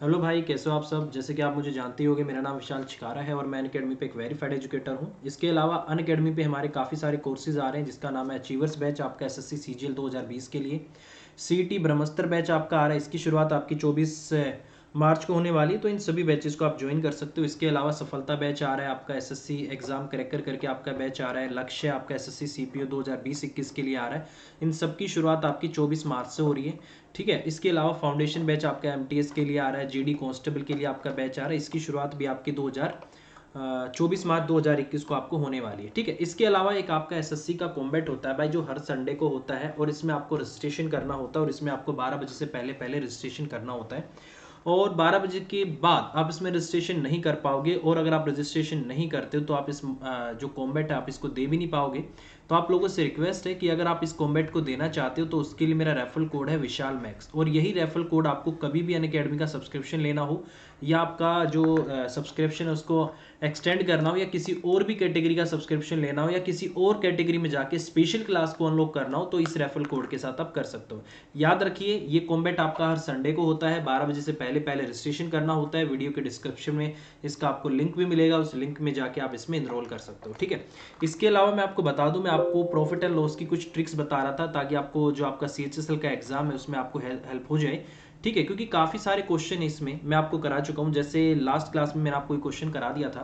Hello भाई, कैसे हो आप सब। जैसे कि आप मुझे जानते ही होंगे, मेरा नाम विशाल छिकारा है और मैं अनअकैडमी पे एक वेरीफाइड एजुकेटर हूँ। इसके अलावा अनअकैडमी पे हमारे काफ़ी सारे कोर्सेज आ रहे हैं, जिसका नाम है अचीवर्स बैच आपका एसएससी सीजीएल 2020 के लिए। सीईटी ब्रह्मस्त्र बैच आपका आ रहा है, इसकी शुरुआत आपकी 24 मार्च को होने वाली है, तो इन सभी बैचेस को आप ज्वाइन कर सकते हो। इसके अलावा सफलता बैच आ रहा है आपका, एसएससी एग्जाम क्रैकर करके आपका बैच आ रहा है। लक्ष्य आपका एसएससी सीपीओ 2020-21 के लिए आ रहा है। इन सब की शुरुआत आपकी 24 मार्च से हो रही है, ठीक है। इसके अलावा फाउंडेशन बैच आपका एमटीएस के लिए आ रहा है, जीडी कांस्टेबल के लिए आपका बैच आ रहा है। इसकी शुरुआत भी आपकी 24 मार्च 2021 को आपको होने वाली है, ठीक है। इसके अलावा एक आपका एसएससी का कॉम्बैट होता है भाई, जो हर संडे को होता है और इसमें आपको रजिस्ट्रेशन करना होता है और इसमें आपको 12 बजे से पहले पहले रजिस्ट्रेशन करना होता है। और 12 बजे के बाद आप इसमें रजिस्ट्रेशन नहीं कर पाओगे, और अगर आप रजिस्ट्रेशन नहीं करते हो तो आप इस जो कॉम्बैट है आप इसको दे भी नहीं पाओगे। तो आप लोगों से रिक्वेस्ट है कि अगर आप इस कॉम्बैट को देना चाहते हो तो उसके लिए मेरा रेफरल कोड है विशाल मैक्स, और यही रेफरल कोड आपको कभी भी अनअकैडमी का सब्सक्रिप्शन लेना हो या आपका जो सब्सक्रिप्शन है उसको एक्सटेंड करना हो, या किसी और भी कैटेगरी का सब्सक्रिप्शन लेना हो, या किसी और कैटेगरी में जाके स्पेशल क्लास को अनलॉक करना हो, तो इस रेफरल कोड के साथ आप कर सकते हो। याद रखिए, ये कॉम्बैट आपका हर संडे को होता है, 12 बजे से पहले पहले रजिस्ट्रेशन करना होता है। वीडियो के डिस्क्रिप्शन में इसका आपको लिंक भी मिलेगा, उस लिंक में जाके आप इसमें इनरोल कर सकते हो, ठीक है। इसके अलावा मैं आपको बता दूं, मैं आपको प्रॉफिट एंड लॉस की कुछ ट्रिक्स बता रहा था, ताकि आपको जो आपका सीएचएसएल का एग्जाम है उसमें आपको हेल्प हो जाए, ठीक है। क्योंकि काफ़ी सारे क्वेश्चन इसमें मैं आपको करा चुका हूँ। जैसे लास्ट क्लास में मैंने आपको एक क्वेश्चन करा दिया था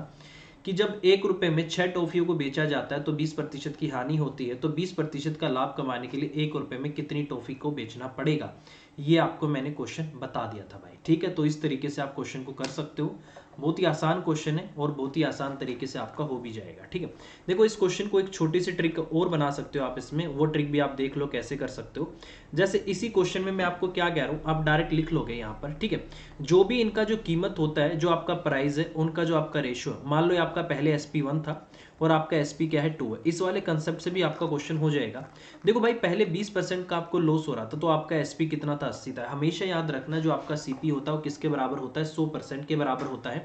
कि जब 1 रुपए में 6 टॉफियों को बेचा जाता है तो 20% की हानि होती है, तो 20% का लाभ कमाने के लिए 1 रुपए में कितनी टॉफी को बेचना पड़ेगा। ये आपको मैंने क्वेश्चन बता दिया था भाई, ठीक है। तो इस तरीके से आप क्वेश्चन को कर सकते हो। बहुत ही आसान क्वेश्चन है और बहुत ही आसान तरीके से आपका हो भी जाएगा, ठीक है। देखो, इस क्वेश्चन को एक छोटी सी ट्रिक और बना सकते हो आप इसमें, वो ट्रिक भी आप देख लो कैसे कर सकते हो। जैसे इसी क्वेश्चन में मैं आपको क्या कह रहा हूँ, आप डायरेक्ट लिख लोगे यहाँ पर, ठीक है। जो भी इनका जो कीमत होता है, जो आपका प्राइस है, उनका जो आपका रेशियो है, मान लो ये आपका पहले SP1 था और आपका SP क्या है 2 है, इस वाले कंसेप्ट से भी आपका क्वेश्चन हो जाएगा। देखो भाई, पहले 20% का आपको लॉस हो रहा था तो आपका SP कितना था, 80 था। हमेशा याद रखना, जो आपका CP होता है वो किसके बराबर होता है, 100% के बराबर होता है।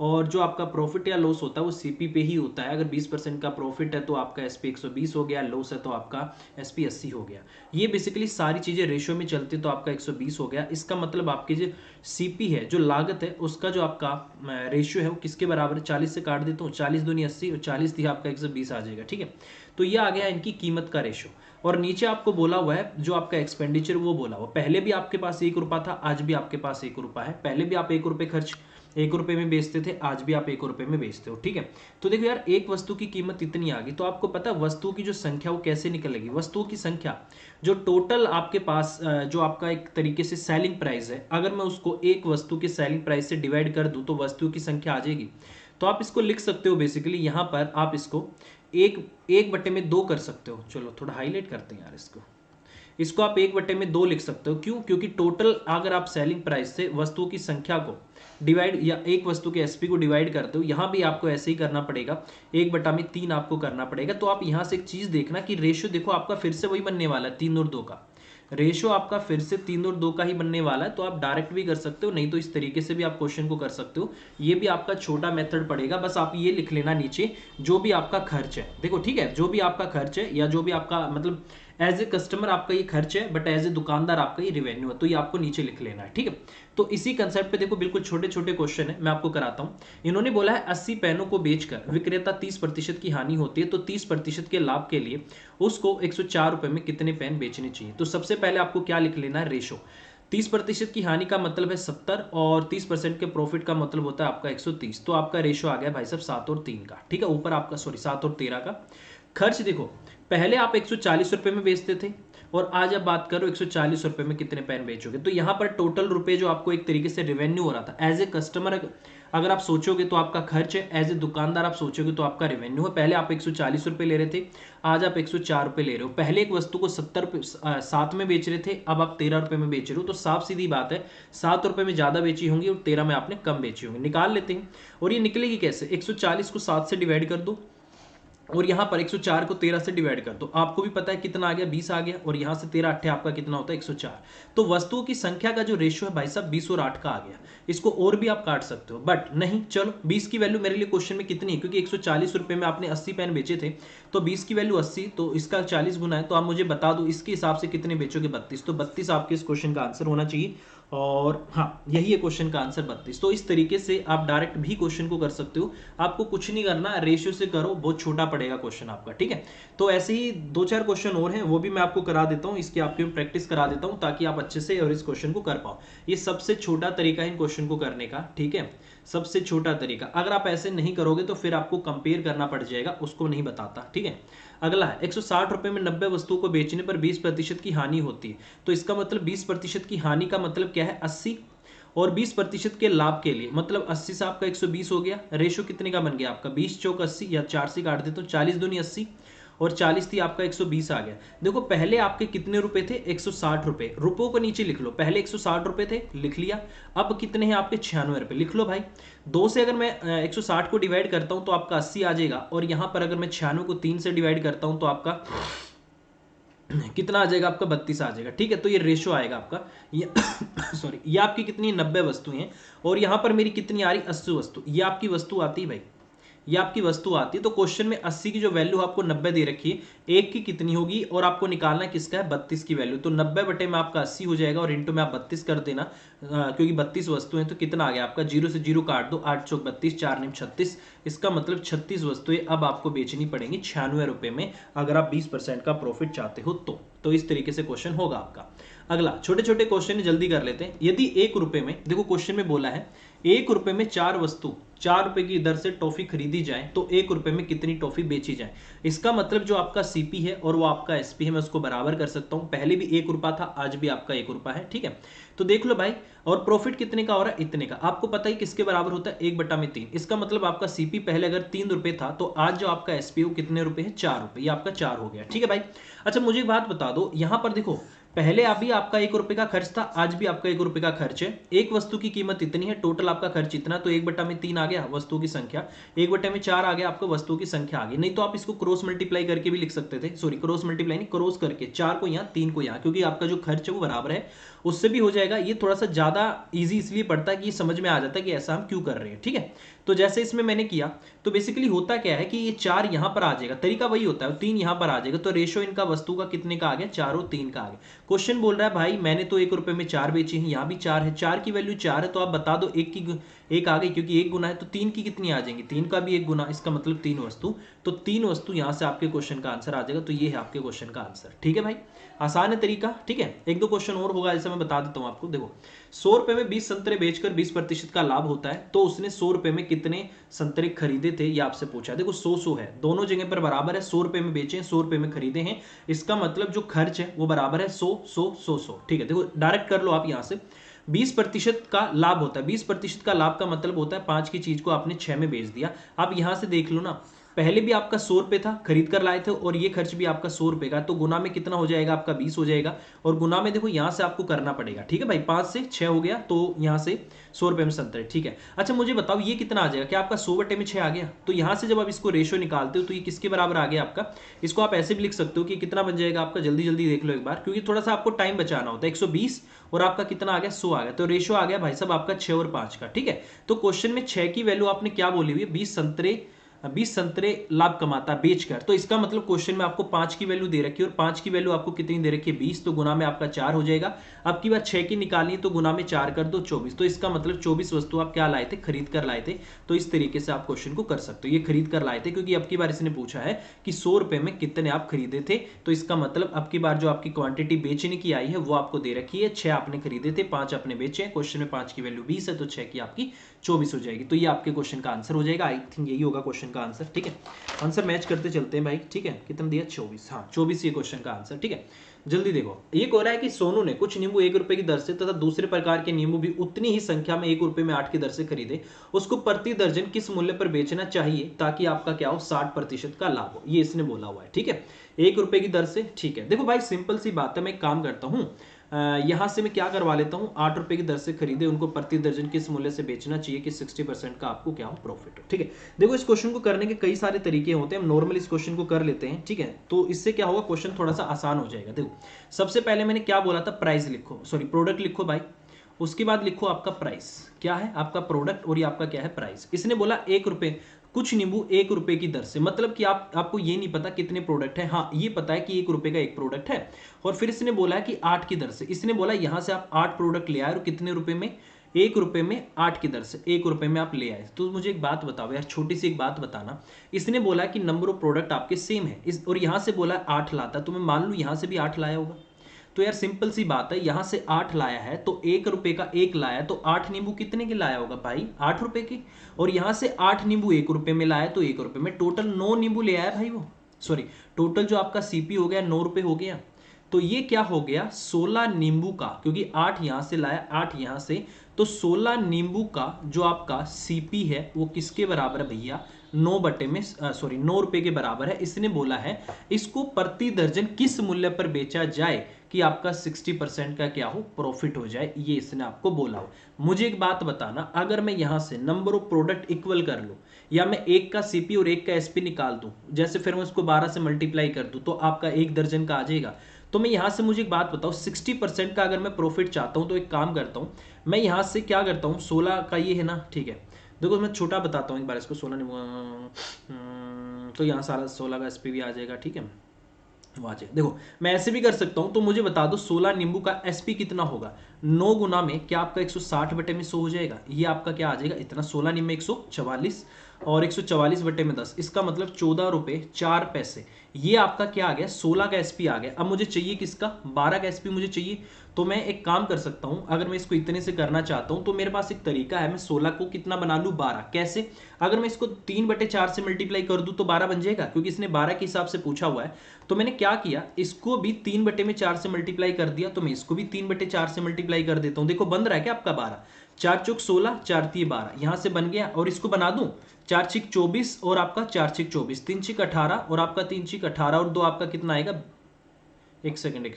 और जो आपका प्रॉफिट या लॉस होता है वो CP पे ही होता है। अगर 20% का प्रॉफिट है तो आपका SP 120 हो गया, लॉस है तो आपका SP 80 हो गया। ये बेसिकली सारी चीज़ें रेशियो में चलती, तो आपका 120 हो गया। इसका मतलब आपकी जो CP है, जो लागत है, उसका जो आपका रेशियो है वो किसके बराबर है, 40 से काट देता हूँ, 40 दूनी 80 और 40 दिया आपका 120 आ जाएगा, ठीक है। तो ये आ गया इनकी कीमत का रेशियो। और नीचे आपको बोला हुआ है जो आपका एक्सपेंडिचर, वो बोला हुआ पहले भी आपके पास 1 रुपया था, आज भी आपके पास 1 रुपया है। पहले भी आप 1 रुपये खर्च 1 रुपये में बेचते थे, आज भी आप 1 रुपये में बेचते हो, ठीक है। तो देखो यार, एक वस्तु की कीमत इतनी आ गई, तो आपको पता है वस्तुओं की जो संख्या वो कैसे निकलेगी। वस्तुओं की संख्या जो टोटल आपके पास जो आपका एक तरीके से सेलिंग प्राइस है, अगर मैं उसको एक वस्तु के सेलिंग प्राइस से डिवाइड कर दूं तो वस्तुओं की संख्या आ जाएगी। तो आप इसको लिख सकते हो बेसिकली, यहाँ पर आप इसको एक 1/2 कर सकते हो। चलो थोड़ा हाईलाइट करते हैं यार इसको आप 1/2 लिख सकते हो। क्यों? क्योंकि टोटल अगर आप सेलिंग प्राइस से वस्तुओं की संख्या को डिवाइड, या एक वस्तु के SP को डिवाइड करते हो, यहां भी आपको ऐसे ही करना पड़ेगा, 1/3 आपको करना पड़ेगा। तो आप यहां से एक चीज देखना कि रेशियो देखो आपका फिर से वही बनने वाला है, 3 और 2 का रेशियो आपका फिर से 3 और 2 का ही बनने वाला है। तो आप डायरेक्ट भी कर सकते हो, नहीं तो इस तरीके से भी आप क्वेश्चन को कर सकते हो। ये भी आपका छोटा मेथड पड़ेगा, बस आप ये लिख लेना नीचे, जो भी आपका खर्च है, देखो ठीक है, जो भी आपका खर्च है या जो भी आपका मतलब एज ए कस्टमर आपका ये खर्च है, बट एज ए दुकानदार आपका ये रेवेन्यू है, तो ये आपको नीचे लिख लेना है, ठीक है। तो इसी कंसेप्ट पे देखो, बिल्कुल छोटे छोटे क्वेश्चन है, मैं आपको कराता हूँ। इन्होंने बोला है 80 पेनों को बेचकर विक्रेता 30% की हानि होती है, तो 30% के लाभ के लिए उसको 104 रुपए में कितने पेन बेचने चाहिए। तो सबसे पहले आपको क्या लिख लेना है, रेशो। 30% की हानि का मतलब है 70, और 30% के प्रॉफिट का मतलब होता है आपका 130। तो आपका रेशो आ गया भाई साहब 7 और 3 का, ठीक है। ऊपर आपका 7 और 13 का। खर्च देखो, पहले आप 140 रुपए में बेचते थे और आज आप बात करो 140 रुपए में कितने पेन बेचोगे। तो यहां पर टोटल रुपए जो आपको एक तरीके से रेवेन्यू हो रहा था एज ए कस्टमर, अगर आप सोचोगे तो आपका खर्च है, एज ए दुकानदार आप सोचोगे तो आपका रेवेन्यू है। पहले आप 140 रुपए ले रहे थे, आज आप 104 रुपए ले रहे हो। पहले एक वस्तु को 7 में बेच रहे थे, अब आप 13 रुपए में बेच रहे हो। तो साफ सीधी बात है, 7 रुपए में ज्यादा बेची होंगी और 13 में आपने कम बेची होंगी। निकाल लेते हैं। और ये निकलेगी कैसे, 140 को 7 से डिवाइड कर दो और यहाँ पर 104 को 13 से डिवाइड कर दो। आपको भी पता है कितना आ गया, 20 आ गया, और यहाँ से 13 8 आपका कितना होता है, 104। तो वस्तुओं की संख्या का जो रेशियो है भाई साहब 20 और 8 का आ गया। इसको और भी आप काट सकते हो, बट नहीं, चलो 20 की वैल्यू मेरे लिए क्वेश्चन में कितनी है, क्योंकि 140 रुपए में आपने 80 पेन बेचे थे, तो 20 की वैल्यू 80, तो इसका 40 गुना है। तो आप मुझे बता दो इसके हिसाब से कितने बेचोगे, 32। तो 32 आपके इस क्वेश्चन का आंसर होना चाहिए। और हाँ, यही है क्वेश्चन का आंसर 32। तो इस तरीके से आप डायरेक्ट भी क्वेश्चन को कर सकते हो, आपको कुछ नहीं करना, रेशियो से करो, बहुत छोटा पड़ेगा क्वेश्चन आपका, ठीक है। तो ऐसे ही 2-4 क्वेश्चन और हैं, वो भी मैं आपको करा देता हूँ, इसकी आपकी प्रैक्टिस करा देता हूँ ताकि आप अच्छे से और इस क्वेश्चन को कर पाओ। ये सबसे छोटा तरीका है इन क्वेश्चन को करने का, ठीक है, सबसे छोटा तरीका। अगर आप ऐसे नहीं करोगे तो फिर आपको कंपेयर करना पड़ जाएगा, उसको नहीं बताता, ठीक है। अगला है 160 रुपए में 90 वस्तुओं को बेचने पर 20% की हानि होती है। तो इसका मतलब 20% की हानि का मतलब क्या है, 80, और 20% के लाभ के लिए मतलब 80 से आपका 120 हो गया। रेशो कितने का बन गया आपका, 20 चौक 80, या 4 से काट देते हो, 40 दूनी 80, और 40 थी आपका 120 आ गया। देखो पहले आपके कितने रुपए थे, 160 रुपए, रुपयों को नीचे लिख लो, पहले 160 रुपए थे, लिख लिया। अब कितने हैं आपके, 96 रुपए, लिख लो भाई। 2 से अगर मैं 160 को डिवाइड करता हूं तो आपका 80 आ जाएगा, और यहां पर अगर मैं 96 को 3 से डिवाइड करता हूं तो आपका कितना आ जाएगा, आपका 32 आ जाएगा, ठीक है। तो ये रेशो आएगा आपका, ये सॉरी, ये आपकी कितनी 90 वस्तुएं हैं, और यहां पर मेरी कितनी आ रही, 80 वस्तु, ये आपकी वस्तु आती है भाई, ये आपकी वस्तु आती है। तो क्वेश्चन में 80 की जो वैल्यू आपको 90 दे रखी है, एक की कितनी होगी, और आपको निकालना है किसका है, 32 की वैल्यू। तो 90 बटे में आपका 80 हो जाएगा, और इंटू में आप 32 कर देना, क्योंकि 32 वस्तुएं, तो कितना आ गया आपका, 0 से 0 काट दो, 8 चौक 32, 4 निम 36, इसका मतलब 36 वस्तुएं अब आपको बेचनी पड़ेंगी 96 रुपए में, अगर आप 20% का प्रॉफिट चाहते हो तो इस तरीके से क्वेश्चन होगा आपका। अगला, छोटे छोटे क्वेश्चन जल्दी कर लेते हैं। यदि 1 रुपए में, देखो क्वेश्चन में बोला है 1 रुपए में 4 वस्तु 4 रुपए की दर से टॉफी खरीदी जाए तो 1 रुपए में कितनी टॉफी बेची जाए। इसका मतलब जो आपका सीपी है और वो आपका एसपी है, मैं उसको बराबर कर सकता हूं। पहले भी 1 रुपया था, आज भी आपका 1 रुपया है, ठीक है। तो देख लो भाई, और प्रॉफिट कितने का हो रहा है, इतने का। आपको पता ही किसके बराबर होता है, 1/3। इसका मतलब आपका सीपी पहले अगर 3 रुपए था, तो आज जो आपका एसपी वो कितने रुपए है, 4 रुपए, ये आपका 4 हो गया, ठीक है भाई। अच्छा मुझे एक बात बता दो, यहां पर देखो पहले अभी आपका 1 रुपए का खर्च था, आज भी आपका 1 रुपए का खर्च है। एक वस्तु की कीमत इतनी है, टोटल आपका खर्च इतना, तो 1/3 आ गया वस्तुओं की संख्या, 1/4 आ गया आपको वस्तुओं की संख्या आ गई। नहीं तो आप इसको क्रॉस मल्टीप्लाई करके भी लिख सकते थे, सॉरी क्रॉस मल्टीप्लाई नहीं, क्रॉस करके 4 को यहाँ 3 को यहाँ, क्योंकि आपका जो खर्च है वो बराबर है, उससे भी हो जाएगा। ये थोड़ा सा ज्यादा इजी इसलिए पड़ता है कि समझ में आ जाता है कि ऐसा हम क्यों कर रहे हैं, ठीक है। तो जैसे इसमें मैंने किया, तो बेसिकली होता क्या है कि ये 4 यहां पर आ जाएगा, तरीका वही होता है, 3 यहां पर आ जाएगा, तो रेशो इनका वस्तु का कितने का आ गया, 4 और 3 का आ गया। क्वेश्चन बोल रहा है भाई मैंने तो 1 रुपए में 4 बेची है, यहां भी 4 है, 4 की वैल्यू 4 है, तो आप बता दो एक आ गई, क्योंकि 1 गुना है, तो 3 की कितनी आ जाएंगी, 3 का भी 1 गुना, इसका मतलब 3 वस्तु। तो 3 वस्तु यहां से आपके क्वेश्चन का आंसर आ जाएगा। तो ये है आपके क्वेश्चन का आंसर, ठीक है भाई, आसान है तरीका, ठीक है। 1-2 क्वेश्चन और होगा, ऐसे मैं बता देता हूं आपको। देखो 100 रुपए में 20 संतरे बेचकर 20% का लाभ होता है, तो उसने 100 रुपए में कितने संतरे खरीदे थे, ये आपसे पूछा है। देखो 100 है, दोनों जगह पर बराबर है, 100 रुपए में बेचे, 100 रुपए में खरीदे हैं, इसका मतलब जो खर्च है वो बराबर है 100, ठीक है। देखो डायरेक्ट कर लो आप यहां से, 20% का लाभ होता है, 20% का लाभ का मतलब होता है 5 की चीज को आपने 6 में बेच दिया। आप यहां से देख लो ना, पहले भी आपका 100 रुपए था, खरीद कर लाए थे, और ये खर्च भी आपका 100 रुपए का, तो गुना में कितना हो जाएगा आपका, 20 हो जाएगा। और गुना में देखो यहां से आपको करना पड़ेगा, ठीक है भाई, 5 से 6 हो गया, तो यहां से 100 रुपए में संतरे, ठीक है। अच्छा मुझे बताओ ये कितना आ जाएगा, क्या आपका 100/6 आ गया। तो यहां से जब आप इसको रेशो निकालते हो तो ये किसके बराबर आ गया आपका, इसको आप ऐसे भी लिख सकते हो कि कितना बन जाएगा आपका, जल्दी जल्दी देख लो एक बार, क्योंकि थोड़ा सा आपको टाइम बचाना होता है। 120 और आपका कितना आ गया, 100 आ गया, तो रेशो आ गया भाई साहब आपका 6 और 5 का, ठीक है। तो क्वेश्चन में 6 की वैल्यू आपने क्या बोली हुई है, 20 संतरे लाभ कमाता बेचकर, तो इसका मतलब क्वेश्चन में आपको 5 की वैल्यू दे रखी है, और 5 की वैल्यू आपको कितनी दे रखी है, 20, तो गुना में आपका 4 हो जाएगा। अब की बात 6 की निकालनी है, तो गुना में 4 कर दो, 24, तो इसका मतलब 24 वस्तु आप क्या लाए थे, खरीद कर लाए थे। तो इस तरीके से आप क्वेश्चन को कर सकते हो, ये खरीद कर लाए थे, क्योंकि अब की बार इसने पूछा है कि 100 रुपए में कितने आप खरीदे थे, तो इसका मतलब अब की बार जो आपकी क्वांटिटी बेचने की आई है वो आपको दे रखी है, 6 आपने खरीदे थे, 5 आपने बेचे। क्वेश्चन में 5 की वैल्यू 20 है, तो 6 की आपकी 24 हो जाएगी। तो ये आपके क्वेश्चन का आंसर हो जाएगा, आई थिंक यही होगा क्वेश्चन का आंसर, ठीक है। आंसर मैच करते चलते हैं भाई, ठीक है। कितना दिया, 24, हाँ 24 ये क्वेश्चन का आंसर, ठीक है। जल्दी देखो, ये हो रहा है कि सोनू ने कुछ नींबू 1 रुपए की दर से तथा दूसरे प्रकार के नींबू भी उतनी ही संख्या में 1 रुपए में 8 की दर से खरीदे, उसको प्रति दर्जन किस मूल्य पर बेचना चाहिए ताकि आपका क्या हो, 60% का लाभ हो, ये इसने बोला हुआ है, ठीक है। 1 रुपए की दर से, ठीक है। देखो भाई सिंपल सी बात है, मैं एक काम करता हूँ, यहां से मैं क्या करवा लेता हूं, 8 रुपए की दर से खरीदे, उनको प्रति दर्जन किस मूल्य से बेचना चाहिए कि 60% का आपको क्या हो, प्रॉफिट हो, ठीक है। देखो इस क्वेश्चन को करने के कई सारे तरीके होते हैं, हम नॉर्मल इस क्वेश्चन को कर लेते हैं, ठीक है। तो इससे क्या होगा, क्वेश्चन थोड़ा सा आसान हो जाएगा। देखो सबसे पहले मैंने क्या बोला था, प्राइस लिखो, सॉरी प्रोडक्ट लिखो भाई, उसके बाद लिखो आपका प्राइस, क्या है आपका प्रोडक्ट, और ये आपका क्या है, प्राइस। इसने बोला 1 रुपए, कुछ नींबू 1 रुपए की दर से, मतलब कि आपको ये नहीं पता कितने प्रोडक्ट है, हाँ ये पता है कि 1 रुपए का एक प्रोडक्ट है। और फिर इसने बोला है कि 8 की दर से, इसने बोला यहां से आप 8 प्रोडक्ट ले आए और कितने रुपए में, 1 रुपए में 8 की दर से 1 रुपए में आप ले आए। तो मुझे एक बात बताओ यार, छोटी सी एक बात बताना, इसने बोला कि नंबर ऑफ प्रोडक्ट आपके सेम है इस, और यहां से बोला 8 लाता, तो मैं मान लूं यहां से भी 8 लाया होगा। तो यार सिंपल सी बात है, यहां से 8 लाया है तो 1 रुपए का 1 लाया, तो 8 नींबू कितने के लाया होगा भाई, 8 रुपए के। और यहां से 8 नींबू 1 रुपए में लाया तो 1 रुपए में, टोटल 9 नींबू ले आया भाई वो, सॉरी टोटल जो आपका सीपी हो गया 9 रुपए हो गया। तो ये क्या हो गया, 16 नींबू का, क्योंकि 8 यहां से लाया 8 यहां से, तो 16 नींबू का जो आपका सीपी है वो किसके बराबर है भैया, 9 बटे में सॉरी 9 रुपए के बराबर है। इसने बोला है इसको प्रति दर्जन किस मूल्य पर बेचा जाए कि आपका 60% का क्या हो, प्रॉफिट हो जाए, ये इसने आपको बोला हो। मुझे एक बात बताना, अगर मैं यहां से नंबर ऑफ प्रोडक्ट इक्वल कर लूं, या मैं एक का सीपी और एक का एसपी निकाल दूं, जैसे फिर मैं उसको 12 से मल्टीप्लाई कर दूं तो आपका 1 दर्जन का आ जाएगा। तो मैं यहां से, मुझे एक बात बताओ, 60% का अगर मैं प्रॉफिट चाहता हूं तो एक काम करता हूं, मैं यहां से क्या करता हूं, 16 का ये है ना, ठीक है देखो मैं छोटा बताता हूं एक बार इसको, 16 नहीं तो यहाँ सारा 16 का एसपी भी आ जाएगा, ठीक है वहां जाए। देखो मैं ऐसे भी कर सकता हूं, तो मुझे बता दो 16 नींबू का एसपी कितना होगा, 9 गुना में क्या आपका 160 बटे में 100 हो जाएगा, ये आपका क्या आ जाएगा इतना, 16 नींबू में 144 और 144 बटे में 10, इसका मतलब 14 रुपए 4 पैसे, ये आपका क्या आ गया, 16 का एसपी आ गया। अब मुझे चाहिए किसका, 12 का एसपी मुझे चाहिए। तो मैं एक काम कर सकता हूं, अगर मैं इसको इतने से करना चाहता हूं तो मेरे पास एक तरीका है, मैं 16 को कितना बना लूं 12, कैसे, अगर मैं इसको 3/4 से मल्टीप्लाई कर दूं तो 12 बन जाएगा, क्योंकि इसने 12 के हिसाब से पूछा हुआ है। तो मैंने क्या किया, इसको भी 3/4 से मल्टीप्लाई कर दिया, तो मैं इसको भी 3/4 से मल्टीप्लाई कर देता हूं। देखो बन रहा है क्या आपका 12, 4 चौक 16, 4 तिये 12, यहां से बन गया। और इसको बना दूं 4 छिक 24 और आपका 4 छिक 24, 3 छिक 18 और आपका 3 छिक 18 और 2 आपका कितना आएगा, एक सेकेंड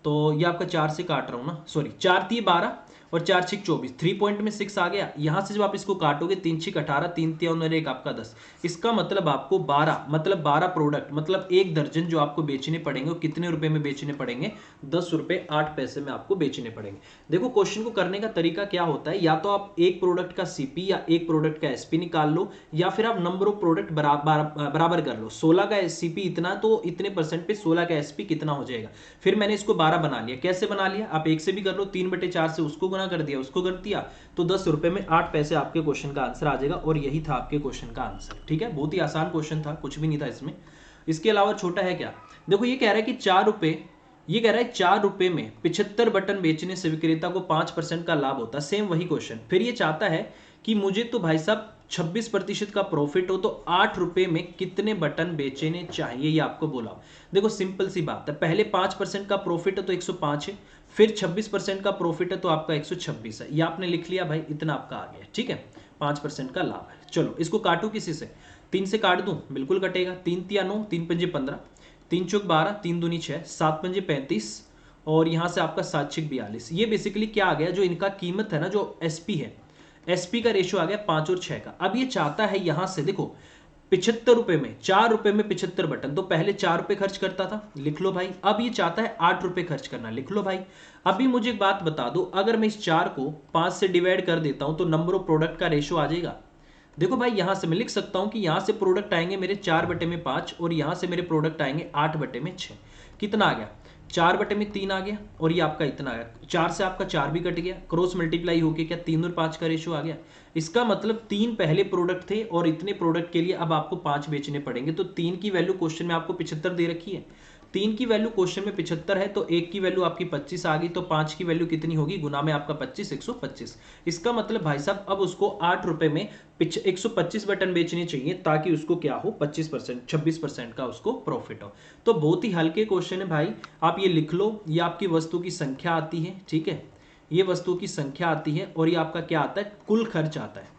तो ये आपका 4 से काट रहा हूं ना, सॉरी 4 तिये 12 और 4 छिक 24, 3 पॉइंट में 6 आ गया। यहां से जब आप इसको काटोगे 3 छिक 18, 3 तिया और 1 आपका 10, इसका मतलब आपको 12 मतलब 12 प्रोडक्ट मतलब 1 दर्जन जो आपको बेचने पड़ेंगे, वो कितने रुपए में बेचने पड़ेंगे, 10 रुपए 8 पैसे में आपको बेचने पड़ेंगे। देखो क्वेश्चन को करने का तरीका क्या होता है, या तो आप एक प्रोडक्ट का सीपी या एक प्रोडक्ट का एसपी निकाल लो, या फिर आप नंबर ऑफ प्रोडक्ट बराबर कर लो, 16 का सीपी इतना तो इतने परसेंट पे 16 का एसपी कितना हो जाएगा। फिर मैंने इसको 12 बना लिया, कैसे बना लिया, आप एक से भी कर लो, 3/4 से उसको गुना कर दिया, उसको कर दिया, तो 10 रुपए में 8 पैसे आपके क्वेश्चन का आंसर आ जाएगा। और यही था आपके क्वेश्चन का आंसर, ठीक है, बहुत ही आसान क्वेश्चन था, कुछ भी नहीं था इसमें। इसके अलावा छोटा है क्या, देखो ये कह रहा है कि 4 रुपए, ये कह रहा है 4 रुपए में 75 बटन बेचने से विक्रेता को 5% का लाभ होता है, सेम वही क्वेश्चन। फिर ये चाहता है कि मुझे तो भाई साहब 26% का प्रॉफिट हो, तो 8 रुपए में कितने बटन बेचने चाहिए, ये आपको बोला। देखो सिंपल सी बात है, पहले 5% का प्रॉफिट है तो 105 है, फिर 26% का प्रॉफिट है तो आपका 126 है, ये आपने लिख लिया भाई, इतना आपका आ गया, ठीक है 5% का लाभ है। चलो इसको काटू किसी से, 3 से काट दूं, बिल्कुल कटेगा, 3 तिया 9, 3 पंजे 15, 3 चौक 12, 3 दूनी 6, 7 पंजे 35 और यहां से आपका 7 छिक 42। ये बेसिकली क्या आ गया, जो इनका कीमत है ना, जो एसपी है, एसपी का रेशियो आ गया 5 और 6 का। अब ये चाहता है यहां से, देखो 75 रुपए में, 4 रुपए में 75 बटन, तो पहले 4 रुपए खर्च करता था, लिख लो भाई। अब ये चाहता है 8 रुपए खर्च करना, लिख लो भाई। अभी मुझे एक बात बता दो, अगर मैं इस 4 को 5 से डिवाइड कर देता हूं तो नंबर ऑफ प्रोडक्ट का रेशियो आ जाएगा। देखो भाई यहां से मैं लिख सकता हूं कि यहां से प्रोडक्ट आएंगे मेरे 4/5 और यहां से मेरे प्रोडक्ट आएंगे 8/6, कितना आ गया, 4/3 आ गया, और ये आपका इतना आ गया, 4 से आपका 4 भी कट गया, क्रॉस मल्टीप्लाई होके क्या 3 और 5 का रेशियो आ गया। इसका मतलब 3 पहले प्रोडक्ट थे और इतने प्रोडक्ट के लिए अब आपको 5 बेचने पड़ेंगे। तो 3 की वैल्यू क्वेश्चन में आपको 75 दे रखी है, 3 की वैल्यू क्वेश्चन में 75 है, तो 1 की वैल्यू आपकी 25 आ गई, तो 5 की वैल्यू कितनी होगी, गुना में आपका 25, 125। इसका मतलब भाई साहब अब उसको 8 रुपए में 125 बटन बेचने चाहिए, ताकि उसको क्या हो, 25%, 26% का उसको प्रॉफिट हो। तो बहुत ही हल्के क्वेश्चन है भाई, आप ये लिख लो, ये आपकी वस्तु की संख्या आती है, ठीक है, ये वस्तु की संख्या आती है, और ये आपका क्या आता है, कुल खर्च आता है,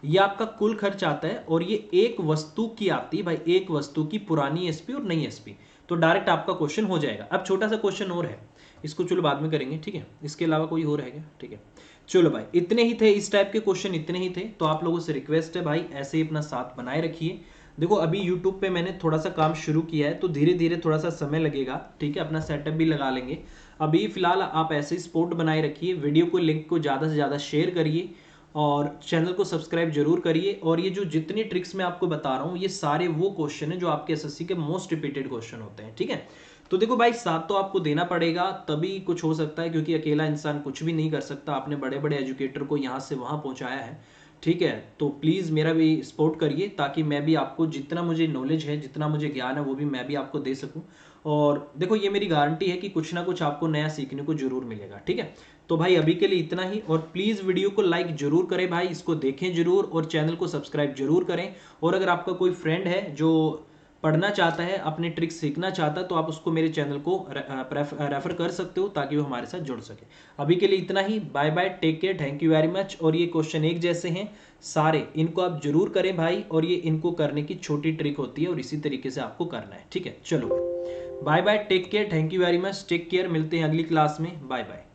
ये आपका कुल खर्च आता है, और ये एक वस्तु की आती है भाई, एक वस्तु की पुरानी एसपी और नई एसपी। तो डायरेक्ट आपका क्वेश्चन हो जाएगा। अब छोटा सा क्वेश्चन और है, इसको चलो बाद में करेंगे, ठीक है, इसके अलावा कोई और है क्या, ठीक है। चलो भाई इतने ही थे, इस टाइप के क्वेश्चन इतने ही थे। तो आप लोगों से रिक्वेस्ट है भाई, ऐसे ही अपना साथ बनाए रखिए। देखो अभी यूट्यूब पे मैंने थोड़ा सा काम शुरू किया है, तो धीरे धीरे थोड़ा सा समय लगेगा, ठीक है, अपना सेटअप भी लगा लेंगे। अभी फिलहाल आप ऐसे ही सपोर्ट बनाए रखिए, वीडियो को लिंक को ज़्यादा से ज़्यादा शेयर करिए, और चैनल को सब्सक्राइब जरूर करिए। और ये जो जितनी ट्रिक्स मैं आपको बता रहा हूँ ये सारे वो क्वेश्चन है जो आपके एसएससी के मोस्ट रिपीटेड क्वेश्चन होते हैं, ठीक है। तो देखो भाई, साथ तो आपको देना पड़ेगा तभी कुछ हो सकता है, क्योंकि अकेला इंसान कुछ भी नहीं कर सकता। आपने बड़े बड़े एजुकेटर को यहाँ से वहाँ पहुँचाया है, ठीक है। तो प्लीज़ मेरा भी सपोर्ट करिए ताकि मैं भी आपको जितना मुझे नॉलेज है, जितना मुझे ज्ञान है, वो भी मैं भी आपको दे सकूं। और देखो, ये मेरी गारंटी है कि कुछ ना कुछ आपको नया सीखने को जरूर मिलेगा, ठीक है। तो भाई अभी के लिए इतना ही, और प्लीज़ वीडियो को लाइक जरूर करें भाई, इसको देखें जरूर, और चैनल को सब्सक्राइब जरूर करें। और अगर आपका कोई फ्रेंड है जो पढ़ना चाहता है, अपने ट्रिक्स सीखना चाहता है, तो आप उसको मेरे चैनल को रेफर कर सकते हो ताकि वो हमारे साथ जुड़ सके। अभी के लिए इतना ही, bye bye, take care, thank you very much. और ये क्वेश्चन एक जैसे हैं सारे, इनको आप जरूर करें भाई, और ये इनको करने की छोटी ट्रिक होती है और इसी तरीके से आपको करना है, ठीक है। चलो bye bye, take care, thank you very much, take care, मिलते हैं अगली क्लास में, बाय बाय।